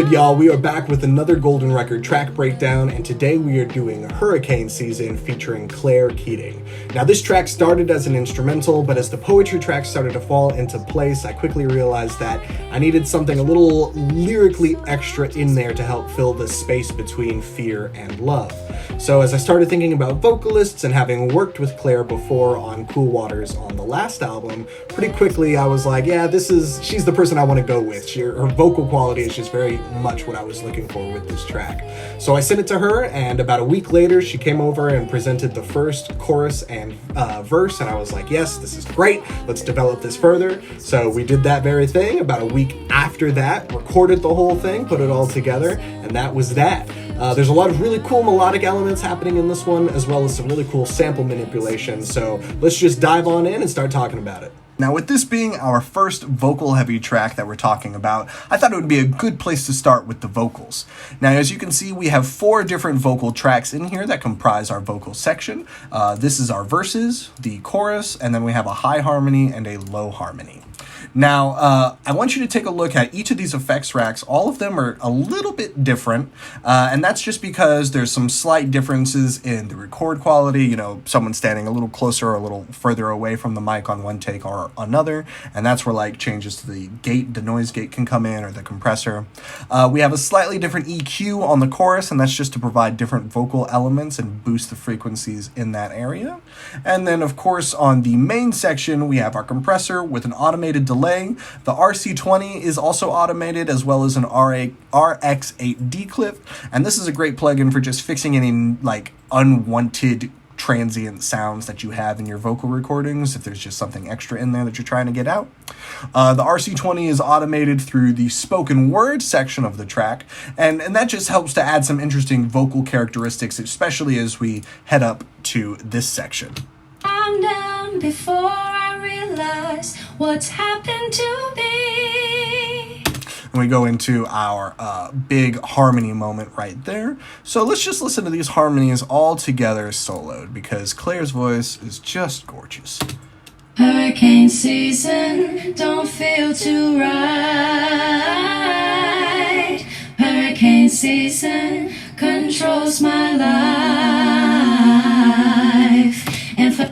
good, y'all? We are back with another Golden Record track breakdown, and today we are doing Hurricane Season featuring Clare Keating. Now, this track started as an instrumental, but as the poetry tracks started to fall into place, I quickly realized that I needed something a little lyrically extra in there to help fill the space between fear and love. So as I started thinking about vocalists and having worked with Clare before on Cool Waters on the last album, pretty quickly I was like, yeah, she's the person I want to go with. Her vocal quality is just very much what I was looking for with this track. So I sent it to her, and about a week later she came over and presented the first chorus and verse, and I was like, yes, this is great, let's develop this further. So we did that very thing. About a week after that, recorded the whole thing, put it all together, and that was that. There's a lot of really cool melodic elements happening in this one, as well as some really cool sample manipulation, so let's just dive on in and start talking about it. Now, with this being our first vocal-heavy track that we're talking about, I thought it would be a good place to start with the vocals. Now, as you can see, we have 4 different vocal tracks in here that comprise our vocal section. This is our verses, the chorus, and then we have a high harmony and a low harmony. Now, I want you to take a look at each of these effects racks. All of them are a little bit different, and that's just because there's some slight differences in the record quality. You know, someone standing a little closer or a little further away from the mic on one take or another, and that's where like changes to the gate, the noise gate can come in, or the compressor. We have a slightly different EQ on the chorus, and that's just to provide different vocal elements and boost the frequencies in that area. And then, of course, on the main section, we have our compressor with an automated delay. The RC20 is also automated, as well as an RX8 clip, and this is a great plugin for just fixing any like unwanted transient sounds that you have in your vocal recordings, if there's just something extra in there that you're trying to get out. The RC20 is automated through the spoken word section of the track, and that just helps to add some interesting vocal characteristics, especially as we head up to this section. I'm down before I realize what's happened to me. And we go into our big harmony moment right there. So let's just listen to these harmonies all together soloed, because Clare's voice is just gorgeous. Hurricane season, don't feel too right. Hurricane season controls my life. And for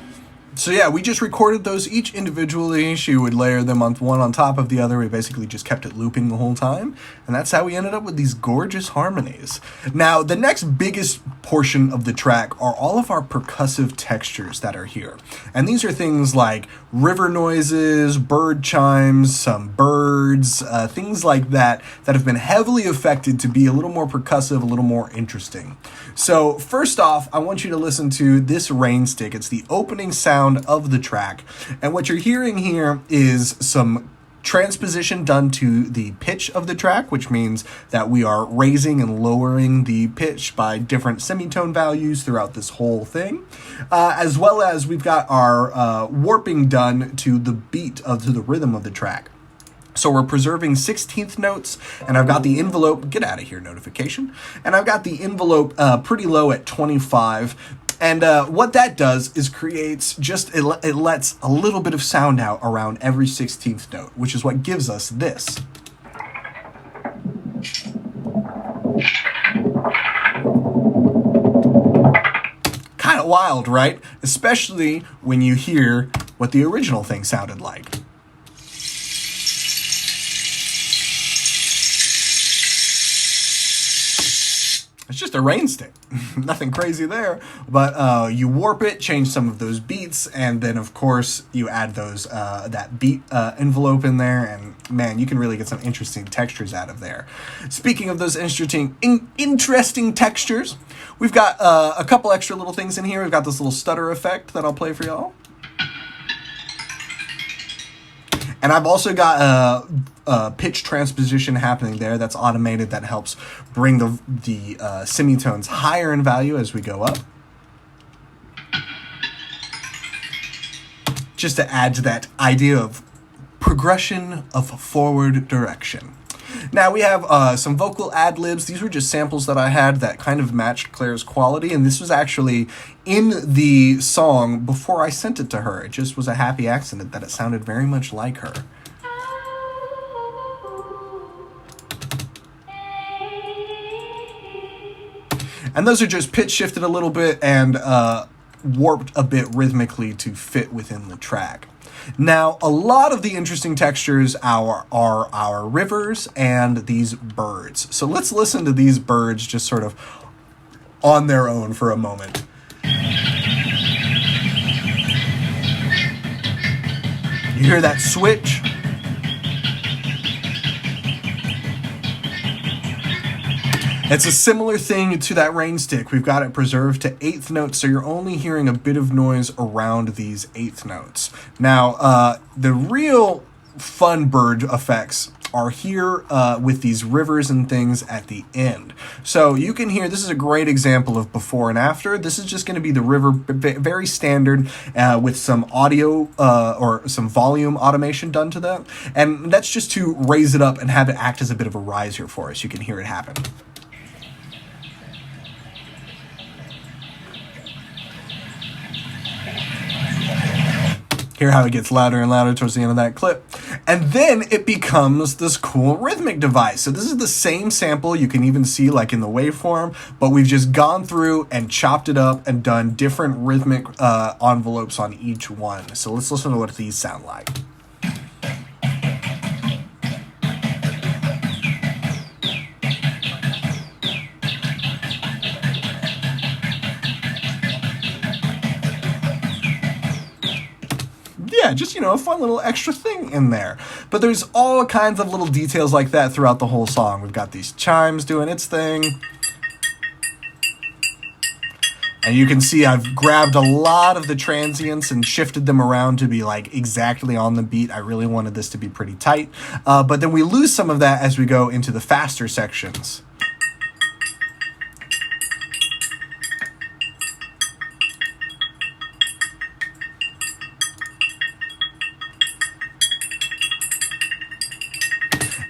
So yeah, we just recorded those each individually. She would layer them on one on top of the other. We basically just kept it looping the whole time. And that's how we ended up with these gorgeous harmonies. Now, the next biggest portion of the track are all of our percussive textures that are here. And these are things like river noises, bird chimes, some birds, things like that have been heavily affected to be a little more percussive, a little more interesting. So first off, I want you to listen to this rain stick. It's the opening sound of the track, and what you're hearing here is some transposition done to the pitch of the track, which means that we are raising and lowering the pitch by different semitone values throughout this whole thing, as well as we've got our warping done to the beat to the rhythm of the track. So we're preserving 16th notes, and I've got the envelope, get out of here notification, and I've got the envelope pretty low at 25. And what that does is creates it lets a little bit of sound out around every 16th note, which is what gives us this. Kind of wild, right? Especially when you hear what the original thing sounded like. It's just a rain stick. Nothing crazy there. But you warp it, change some of those beats, and then, of course, you add those that beat envelope in there, and, man, you can really get some interesting textures out of there. Speaking of those interesting textures, we've got a couple extra little things in here. We've got this little stutter effect that I'll play for y'all. And I've also got a pitch transposition happening there that's automated, that helps bring the semitones higher in value as we go up. Just to add to that idea of progression of forward direction. Now we have some vocal ad-libs. These were just samples that I had that kind of matched Clare's quality, and this was actually in the song before I sent it to her. It just was a happy accident that it sounded very much like her. And those are just pitch shifted a little bit and warped a bit rhythmically to fit within the track. Now, a lot of the interesting textures are our rivers and these birds. So let's listen to these birds just sort of on their own for a moment. You hear that switch? It's a similar thing to that rain stick. We've got it preserved to eighth notes, so you're only hearing a bit of noise around these eighth notes. Now, the real fun bird effects are here with these rivers and things at the end. So you can hear, this is a great example of before and after. This is just going to be the river, very standard, with some audio or some volume automation done to that. And that's just to raise it up and have it act as a bit of a riser for us. You can hear it happen. Hear how it gets louder and louder towards the end of that clip. And then it becomes this cool rhythmic device. So this is the same sample you can even see like in the waveform, but we've just gone through and chopped it up and done different rhythmic envelopes on each one. So let's listen to what these sound like. Yeah, just, a fun little extra thing in there. But there's all kinds of little details like that throughout the whole song. We've got these chimes doing its thing. And you can see I've grabbed a lot of the transients and shifted them around to be like exactly on the beat. I really wanted this to be pretty tight. But then we lose some of that as we go into the faster sections.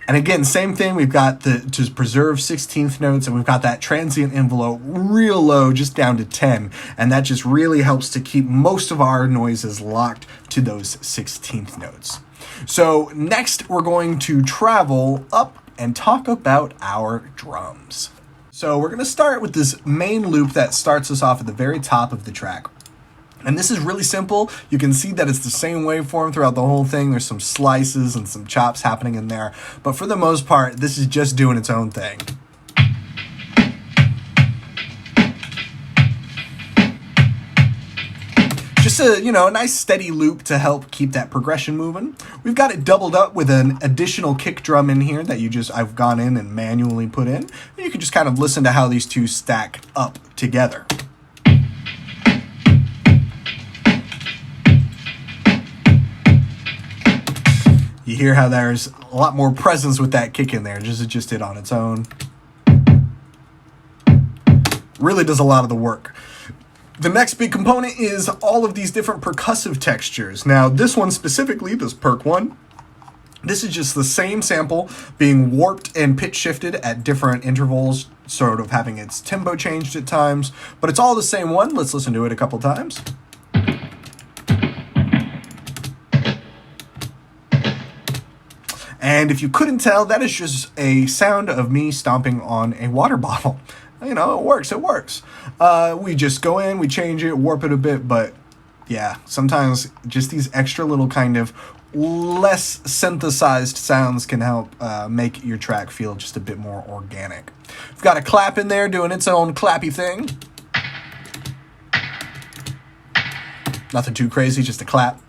And again, same thing, we've got to preserve 16th notes, and we've got that transient envelope real low, just down to 10. And that just really helps to keep most of our noises locked to those 16th notes. So next, we're going to travel up and talk about our drums. So we're going to start with this main loop that starts us off at the very top of the track. And this is really simple. You can see that it's the same waveform throughout the whole thing. There's some slices and some chops happening in there. But for the most part, this is just doing its own thing. Just a nice steady loop to help keep that progression moving. We've got it doubled up with an additional kick drum in here that I've gone in and manually put in. You can just kind of listen to how these two stack up together. You hear how there's a lot more presence with that kick in there, just it on its own. Really does a lot of the work. The next big component is all of these different percussive textures. Now, this one specifically, this perk one, this is just the same sample being warped and pitch shifted at different intervals, sort of having its tempo changed at times, but it's all the same one. Let's listen to it a couple times. And if you couldn't tell, that is just a sound of me stomping on a water bottle. It works. We just go in, we change it, warp it a bit, but yeah, sometimes just these extra little kind of less synthesized sounds can help make your track feel just a bit more organic. We've got a clap in there doing its own clappy thing. Nothing too crazy, just a clap.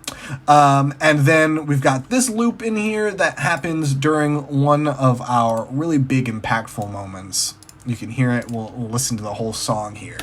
And then we've got this loop in here that happens during one of our really big impactful moments. You can hear it. We'll listen to the whole song here.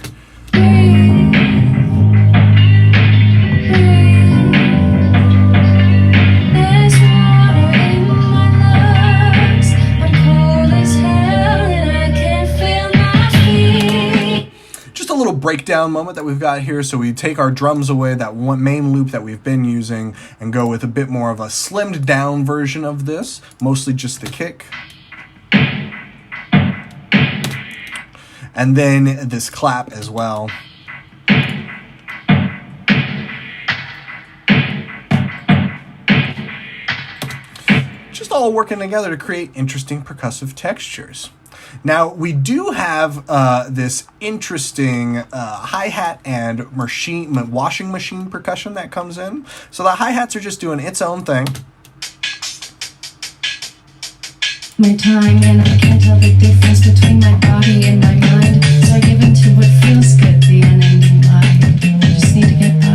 A little breakdown moment that we've got here. So we take our drums away, that one main loop that we've been using, and go with a bit more of a slimmed down version of this, mostly just the kick. And then this clap as well. Just all working together to create interesting percussive textures. Now, we do have this interesting hi-hat and washing machine percussion that comes in. So the hi-hats are just doing its own thing. My time, and I can't tell the difference between my body and my mind. So I give in to what feels good, the unending lie. I just need to get by.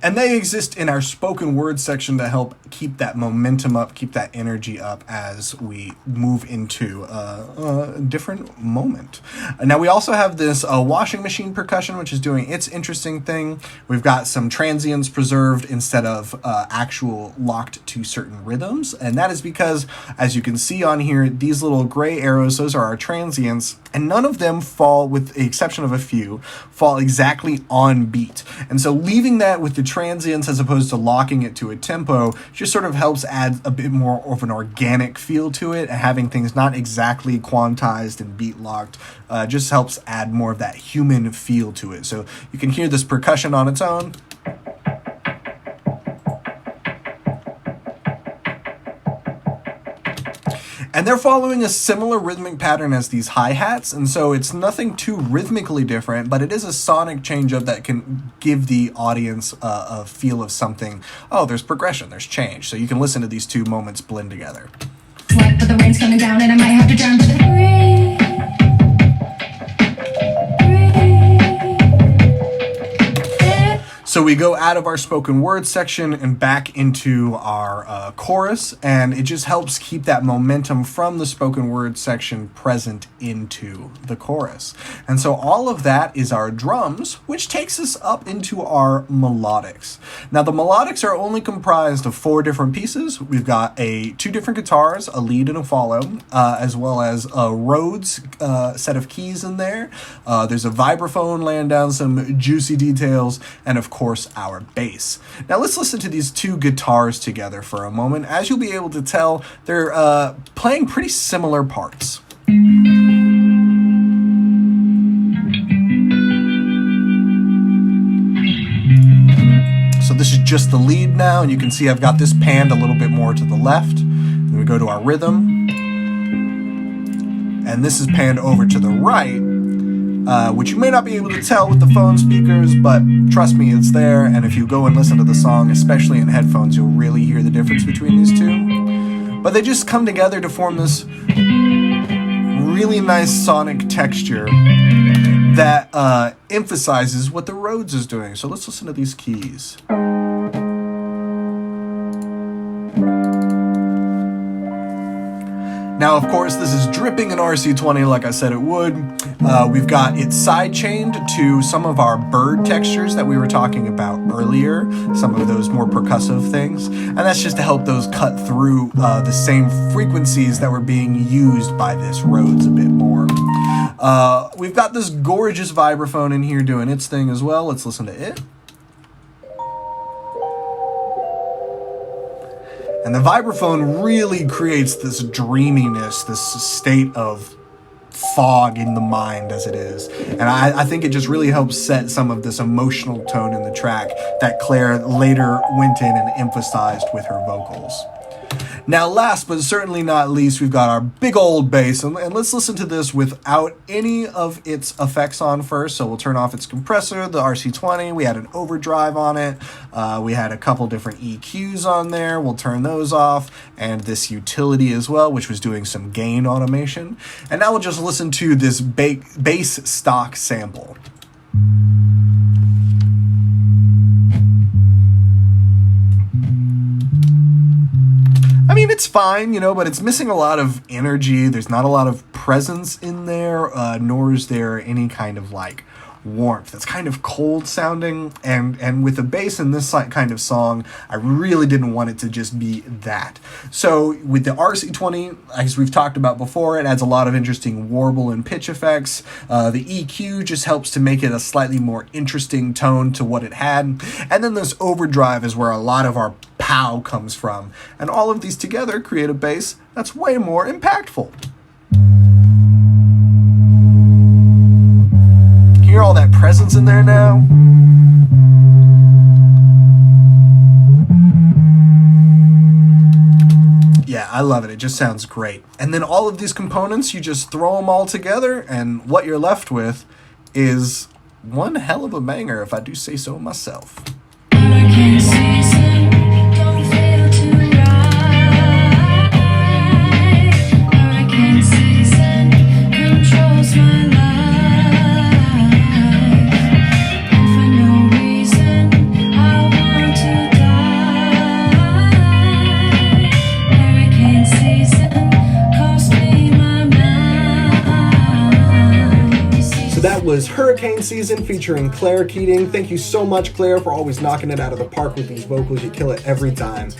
And they exist in our spoken word section to help keep that momentum up, keep that energy up as we move into a different moment. Now, we also have this washing machine percussion, which is doing its interesting thing. We've got some transients preserved instead of actual locked to certain rhythms. And that is because, as you can see on here, these little gray arrows, those are our transients, and none of them fall, with the exception of a few, fall exactly on beat. And so leaving that with the transients as opposed to locking it to a tempo just sort of helps add a bit more of an organic feel to it, and having things not exactly quantized and beat locked just helps add more of that human feel to it. So you can hear this percussion on its own. And they're following a similar rhythmic pattern as these hi-hats, and so it's nothing too rhythmically different, but it is a sonic change-up that can give the audience a feel of something. Oh, there's progression, there's change. So you can listen to these two moments blend together. What, but the rain's coming down and I might have to drown, but the rain. So we go out of our spoken word section and back into our chorus, and it just helps keep that momentum from the spoken word section present into the chorus. And so all of that is our drums, which takes us up into our melodics. Now, the melodics are only comprised of 4 different pieces. We've got 2 different guitars, a lead and a follow, as well as a Rhodes set of keys in there. There's a vibraphone laying down some juicy details, and of course our bass. Now let's listen to these 2 guitars together for a moment. As you'll be able to tell, they're playing pretty similar parts. So this is just the lead now, and you can see I've got this panned a little bit more to the left. Then we go to our rhythm, and this is panned over to the right, which you may not be able to tell with the phone speakers, but trust me, it's there. And if you go and listen to the song, especially in headphones, you'll really hear the difference between these 2. But they just come together to form this really nice sonic texture that emphasizes what the Rhodes is doing. So let's listen to these keys. Now, of course, this is dripping in RC20 like I said it would. We've got it side-chained to some of our bird textures that we were talking about earlier, some of those more percussive things. And that's just to help those cut through the same frequencies that were being used by this Rhodes a bit more. We've got this gorgeous vibraphone in here doing its thing as well. Let's listen to it. And the vibraphone really creates this dreaminess, this state of fog in the mind as it is. And I think it just really helps set some of this emotional tone in the track that Clare later went in and emphasized with her vocals. Now, last but certainly not least, we've got our big old bass, and let's listen to this without any of its effects on first. So we'll turn off its compressor, the RC20. We had an overdrive on it. We had a couple different EQs on there. We'll turn those off, and this utility as well, which was doing some gain automation. And now we'll just listen to this bass stock sample. I mean, it's fine, you know, but it's missing a lot of energy. There's not a lot of presence in there, nor is there any kind of like warmth. It's kind of cold sounding, and with the bass in this kind of song, I really didn't want it to just be that. So with the RC20, as we've talked about before, it adds a lot of interesting warble and pitch effects. The EQ just helps to make it a slightly more interesting tone to what it had. And then this overdrive is where a lot of our pow comes from. And all of these together create a bass that's way more impactful. Hear all that presence in there now? Yeah, I love it. It just sounds great. And then all of these components, you just throw them all together, and what you're left with is one hell of a banger, if I do say so myself. Hurricane season, don't fail to ride. Hurricane season controls my life, and for no reason I want to die. Hurricane season cost me my mind. So that was Hurricane Season featuring Clare Keating. Thank you so much, Claire, for always knocking it out of the park with these vocals. You kill it every time.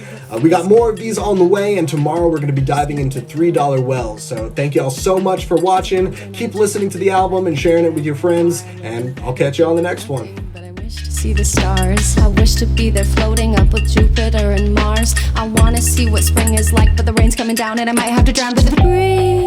We got more of these on the way, and tomorrow we're going to be diving into $3 wells. So thank you all so much for watching. Keep listening to the album and sharing it with your friends, and I'll catch you on the next one. But I wish to see the stars. I wish to be there floating up with Jupiter and Mars. I wanna see what spring is like, but the rain's coming down and I might have to drown. But the breeze